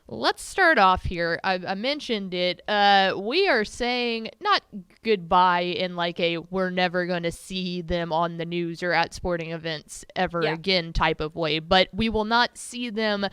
let's start off here. I mentioned it. We are saying not goodbye in like a we're never going to see them on the news or at sporting events ever again type of way, but we will not see them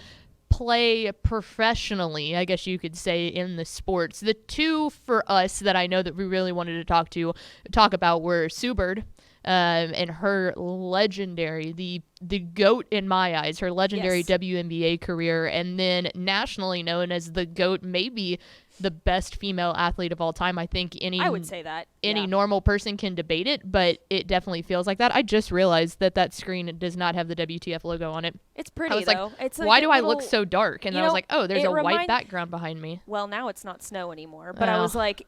play professionally, I guess you could say, in the sports. The two for us that I know that we really wanted to talk about were Sue Bird and her legendary, the GOAT in my eyes, her legendary WNBA career, and then nationally known as the GOAT, maybe the best female athlete of all time. I think I would say that. Any normal person can debate it, but it definitely feels like that. I just realized that screen does not have the WTF logo on it. It's pretty, I was though. Like, it's why do I look so dark? And then I was like, oh, there's a white background behind me. Well, now it's not snow anymore. But I was like,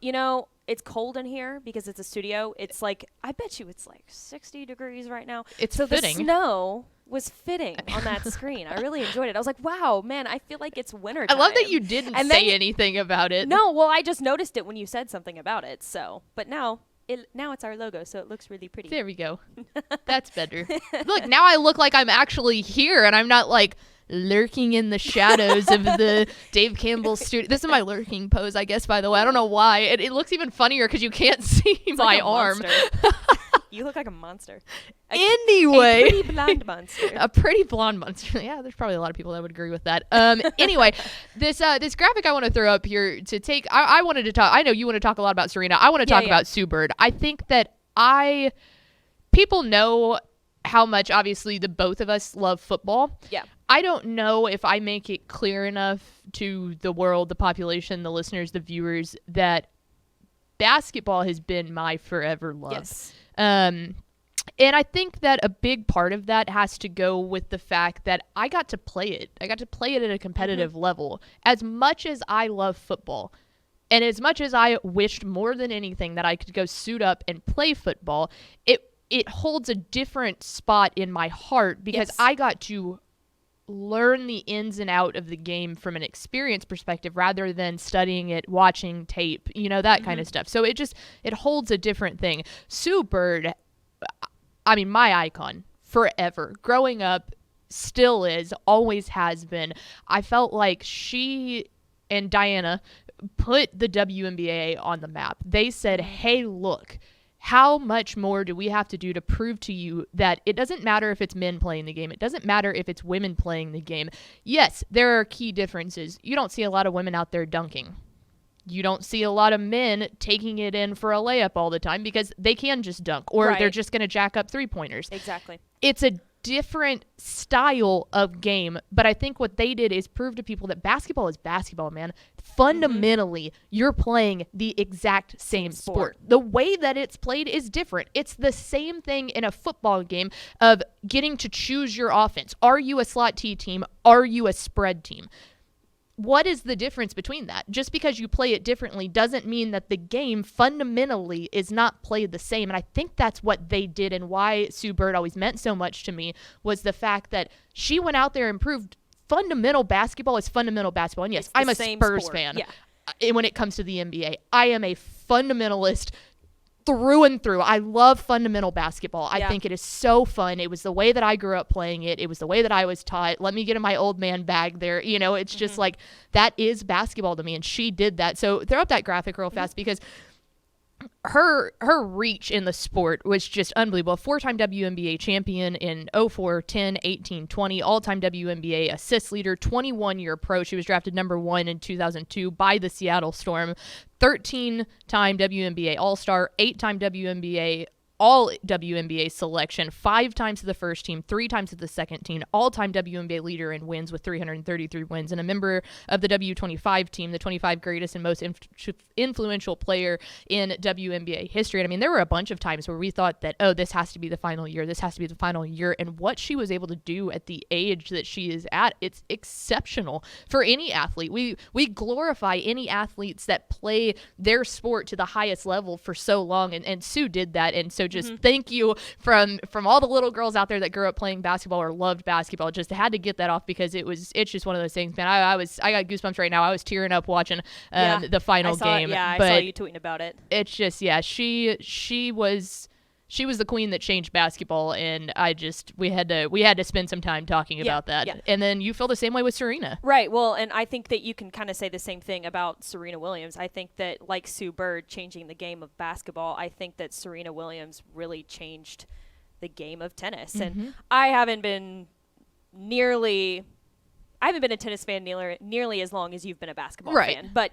it's cold in here because it's a studio. It's like, I bet you it's like 60 degrees right now. It's so fitting. The snow was fitting on that screen. I really enjoyed it. I was like, wow, man, I feel like it's winter time. I love that you didn't say anything about it. No, well, I just noticed it when you said something about it. So, but now it's our logo, so it looks really pretty. There we go. That's better. Look, now I look like I'm actually here, and I'm not like lurking in the shadows of the Dave Campbell studio. This is my lurking pose, I guess, by the way. I don't know why. It looks even funnier because you can't see my arm. You look like a monster. Anyway. A pretty blonde monster. A pretty blonde monster. Yeah, there's probably a lot of people that would agree with that. Anyway, this graphic I want to throw up here to take, I wanted to talk, I know you want to talk a lot about Serena. I want to talk about Sue Bird. I think that people know how much, obviously, the both of us love football. Yeah. I don't know if I make it clear enough to the world, the population, the listeners, the viewers, that basketball has been my forever love. Yes. And I think that a big part of that has to go with the fact that I got to play it. I got to play it at a competitive level. As much as I love football, and as much as I wished more than anything that I could go suit up and play football, it holds a different spot in my heart because I got to learn the ins and out of the game from an experience perspective rather than studying it, watching tape, that kind of stuff. So it holds a different thing. Sue Bird, I mean, my icon forever. Growing up, still is, always has been. I felt like she and Diana put the WNBA on the map. They said, hey, look, how much more do we have to do to prove to you that it doesn't matter if it's men playing the game. It doesn't matter if it's women playing the game. Yes, there are key differences. You don't see a lot of women out there dunking. You don't see a lot of men taking it in for a layup all the time because they can just dunk or they're just going to jack up three-pointers. Exactly. It's a different style of game, but I think what they did is prove to people that basketball is basketball, man. Fundamentally, you're playing the exact same sport. The way that it's played is different. It's the same thing in a football game of getting to choose your offense. Are you a slot T team? Are you a spread team? What is the difference between that? Just because you play it differently doesn't mean that the game fundamentally is not played the same. And I think that's what they did, and why Sue Bird always meant so much to me was the fact that she went out there and proved fundamental basketball is fundamental basketball. And yes, I'm a Spurs fan. Yeah. When it comes to the NBA, I am a fundamentalist through and through. I love fundamental basketball. I think it is so fun. It was the way that I grew up playing it. It was the way that I was taught. Let me get in my old man bag there. It's just like, that is basketball to me, and she did that. So throw up that graphic real fast because her reach in the sport was just unbelievable. Four-time WNBA champion in 04, 10, 18, 20, all-time WNBA assist leader, 21-year pro. She was drafted number 1 in 2002 by the Seattle Storm. 13-time WNBA All-Star, 8-time WNBA all WNBA selection, 5 times to the first team, 3 times to the second team, all-time WNBA leader in wins with 333 wins, and a member of the W25 team, the 25 greatest and most influential player in WNBA history. And I mean, there were a bunch of times where we thought that, oh, this has to be the final year, and what she was able to do at the age that she is at, it's exceptional for any athlete. We glorify any athletes that play their sport to the highest level for so long, and Sue did that, and so just thank you from all the little girls out there that grew up playing basketball or loved basketball. Just had to get that off because it's just one of those things, man. I got goosebumps right now. I was tearing up watching the final game. I saw you tweeting about it. It's just, she was she was the queen that changed basketball, and we had to spend some time talking about that. Yeah. And then you feel the same way with Serena. Right. Well, and I think that you can kind of say the same thing about Serena Williams. I think that, like Sue Bird changing the game of basketball, I think that Serena Williams really changed the game of tennis. And I haven't been a tennis fan nearly as long as you've been a basketball fan. But,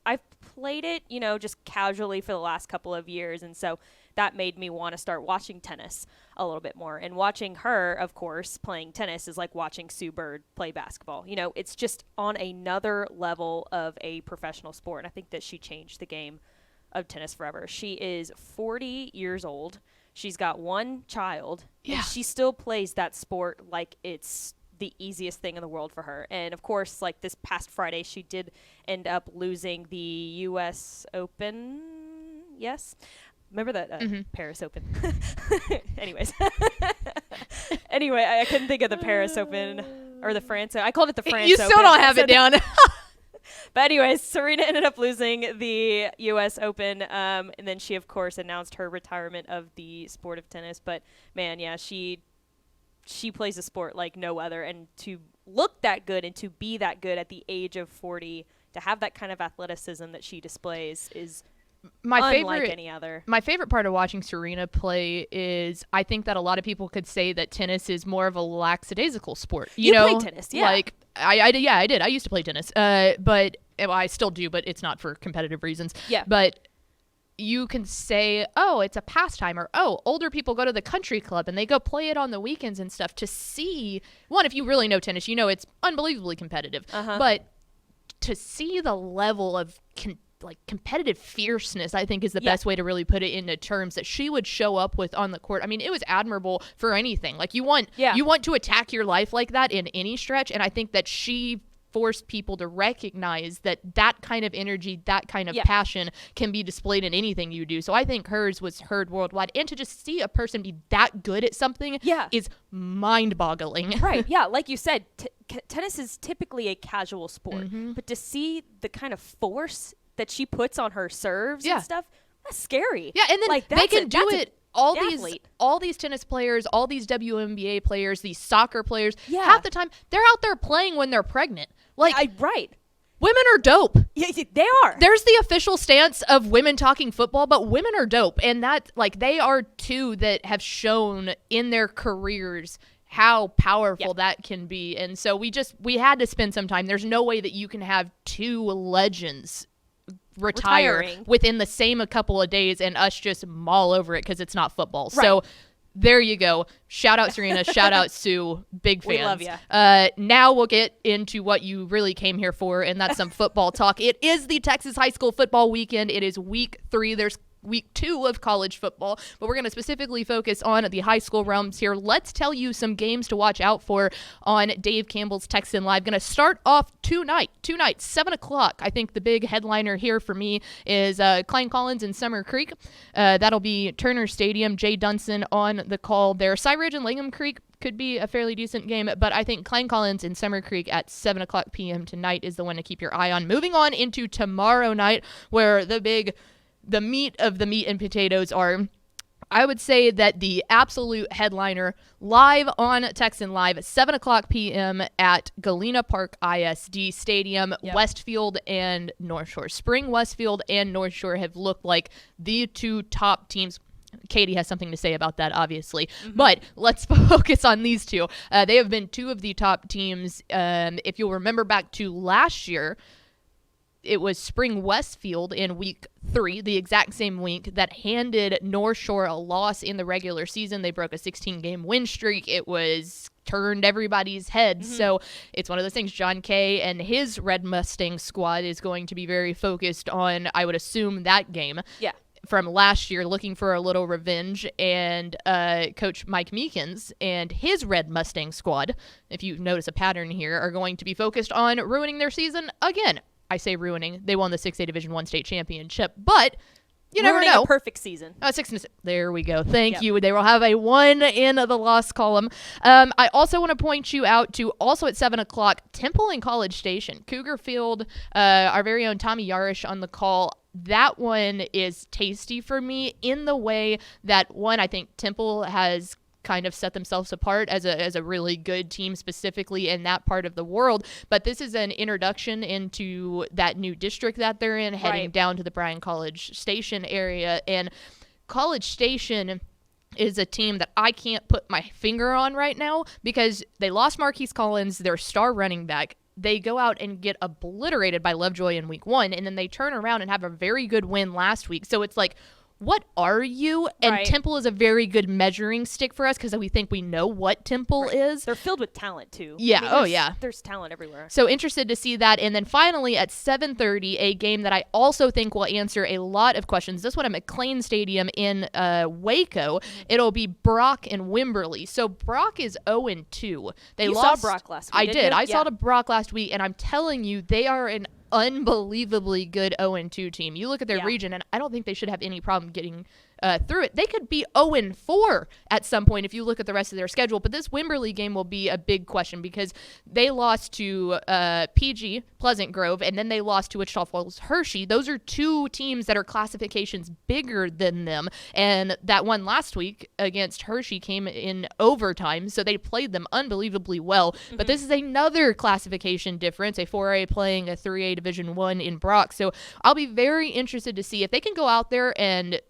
I've played it, just casually for the last couple of years. And so that made me want to start watching tennis a little bit more. And watching her, of course, playing tennis is like watching Sue Bird play basketball. It's just on another level of a professional sport. And I think that she changed the game of tennis forever. She is 40 years old. She's got one child. Yeah. And she still plays that sport like it's the easiest thing in the world for her. And of course, like this past Friday, she did end up losing the U.S. Open. Yes. Remember that Paris Open? Anyways. Anyway, I couldn't think of the Paris Open or the France. I called it the France Open. You still don't have it down. But anyways, Serena ended up losing the U.S. Open. And then she, of course, announced her retirement of the sport of tennis. But, man, yeah, she plays a sport like no other. And to look that good and to be that good at the age of 40, to have that kind of athleticism that she displays is unlike any other. My favorite part of watching Serena play is I think that a lot of people could say that tennis is more of a lackadaisical sport. You know, play tennis, yeah. Like I did. I used to play tennis, but I still do, but it's not for competitive reasons. Yeah. But you can say, oh, it's a pastime, or, oh, older people go to the country club and they go play it on the weekends and stuff to see. One, if you really know tennis, it's unbelievably competitive. But to see the level of competitive fierceness, I think is the best way to really put it into terms that she would show up with on the court. I mean, it was admirable for anything. Like you want to attack your life like that in any stretch. And I think that she forced people to recognize that kind of energy, that kind of passion can be displayed in anything you do. So I think hers was heard worldwide. And to just see a person be that good at something is mind-boggling. Right, yeah. Like you said, tennis is typically a casual sport. But to see the kind of force that she puts on her serves and stuff, that's scary. Yeah, and then they can do it. All these tennis players, all these WNBA players, these soccer players, half the time they're out there playing when they're pregnant. Right. Women are dope. Yeah, they are. There's the official stance of women talking football, but women are dope. And that, they are two that have shown in their careers how powerful that can be. And so we had to spend some time. There's no way that you can have two legends retiring within the same a couple of days and us just maul over it because it's not football. Right. So there you go. Shout out Serena. Shout out Sue. Big fans. We love you. Now we'll get into what you really came here for, and that's some football talk. It is the Texas high school football weekend. It is week 3. There's week 2 of college football, but we're going to specifically focus on the high school realms here. Let's tell you some games to watch out for on Dave Campbell's Texan Live. Going to start off tonight, 7 o'clock. I think the big headliner here for me is Klein Collins and Summer Creek. That'll be Turner Stadium. Jay Dunson on the call there. Cy Ridge and Langham Creek could be a fairly decent game, but I think Klein Collins and Summer Creek at 7 o'clock p.m. tonight is the one to keep your eye on. Moving on into tomorrow night, where the meat of the meat and potatoes are, I would say that the absolute headliner live on Texan Live at 7 o'clock p.m. at Galena Park ISD Stadium. Westfield and North Shore. Spring Westfield and North Shore have looked like the two top teams. Katie has something to say about that, obviously. But let's focus on these two. They have been two of the top teams. If you'll remember back to last year, it was Spring Westfield in week 3, the exact same week, that handed North Shore a loss in the regular season. They broke a 16-game win streak. It was turned everybody's heads. So it's one of those things. John Kay and his Red Mustang squad is going to be very focused on, I would assume, that game. Yeah. From last year, looking for a little revenge, and Coach Mike Meekins and his Red Mustang squad, if you notice a pattern here, are going to be focused on ruining their season again. I say ruining. They won the 6A Division I state championship, but you never know. A perfect season. 6-6. There we go. Thank you. They will have a 1 in the loss column. I also want to point you out to, also at 7 o'clock, Temple and College Station. Cougar Field, our very own Tommy Yarish on the call. that one is tasty for me in the way that, one, I think Temple has kind of set themselves apart as a really good team specifically in that part of the world, but this is an introduction into that new district that they're in, heading down to the Bryan College Station area. And College Station is a team that I can't put my finger on right now because they lost Marquise Collins, their star running back. They go out and get obliterated by Lovejoy in week 1, and then they turn around and have a very good win last week. So it's like, what are you? And Temple is a very good measuring stick for us because we think we know what Temple is. They're filled with talent, too. Yeah. I mean, there's talent everywhere. So interested to see that. And then finally at 7:30, a game that I also think will answer a lot of questions. This one at McLean Stadium in Waco. It'll be Brock and Wimberley. So Brock is 0-2. You saw Brock last week. I did. I saw Brock last week, and I'm telling you, they are an unbelievably good 0-2 team. You look at their region, and I don't think they should have any problem getting through it. They could be 0-4 at some point if you look at the rest of their schedule, but this Wimberley game will be a big question because they lost to PG, Pleasant Grove, and then they lost to Wichita Falls Hershey. Those are two teams that are classifications bigger than them, and that one last week against Hershey came in overtime, so they played them unbelievably well. But this is another classification difference, a 4A playing a 3A Division I in Brock. So I'll be very interested to see if they can go out there and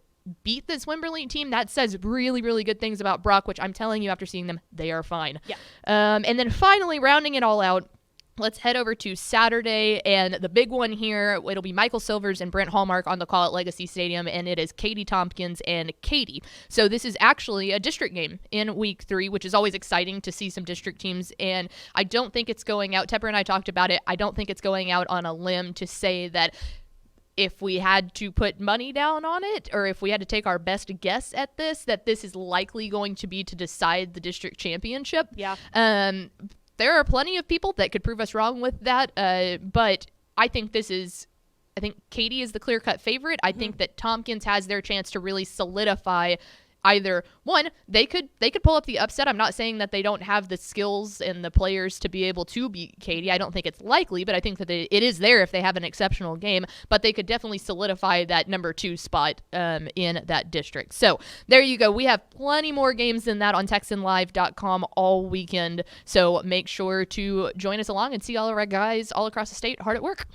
beat this Wimberley team. That says really, really good things about Brock, which I'm telling you after seeing them, they are fine. Yeah. And then finally, rounding it all out, let's head over to Saturday, and the big one here, it'll be Michael Silvers and Brent Hallmark on the call at Legacy Stadium, and it is Katy Tompkins and Katy. So this is actually a district game in week 3, which is always exciting to see some district teams, and I don't think it's going out, Tepper and I talked about it, I don't think it's going out on a limb to say that if we had to put money down on it, or if we had to take our best guess at this, that this is likely going to be to decide the district championship. Yeah. There are plenty of people that could prove us wrong with that, but I think Katy is the clear-cut favorite. I think that Tompkins has their chance to really solidify either one, they could pull up the upset. I'm not saying that they don't have the skills and the players to be able to beat Katy. I don't think it's likely, but I think that it is there if they have an exceptional game. But they could definitely solidify that number 2 spot in that district. So there you go. We have plenty more games than that on TexanLive.com all weekend. So make sure to join us along and see all of our guys all across the state hard at work.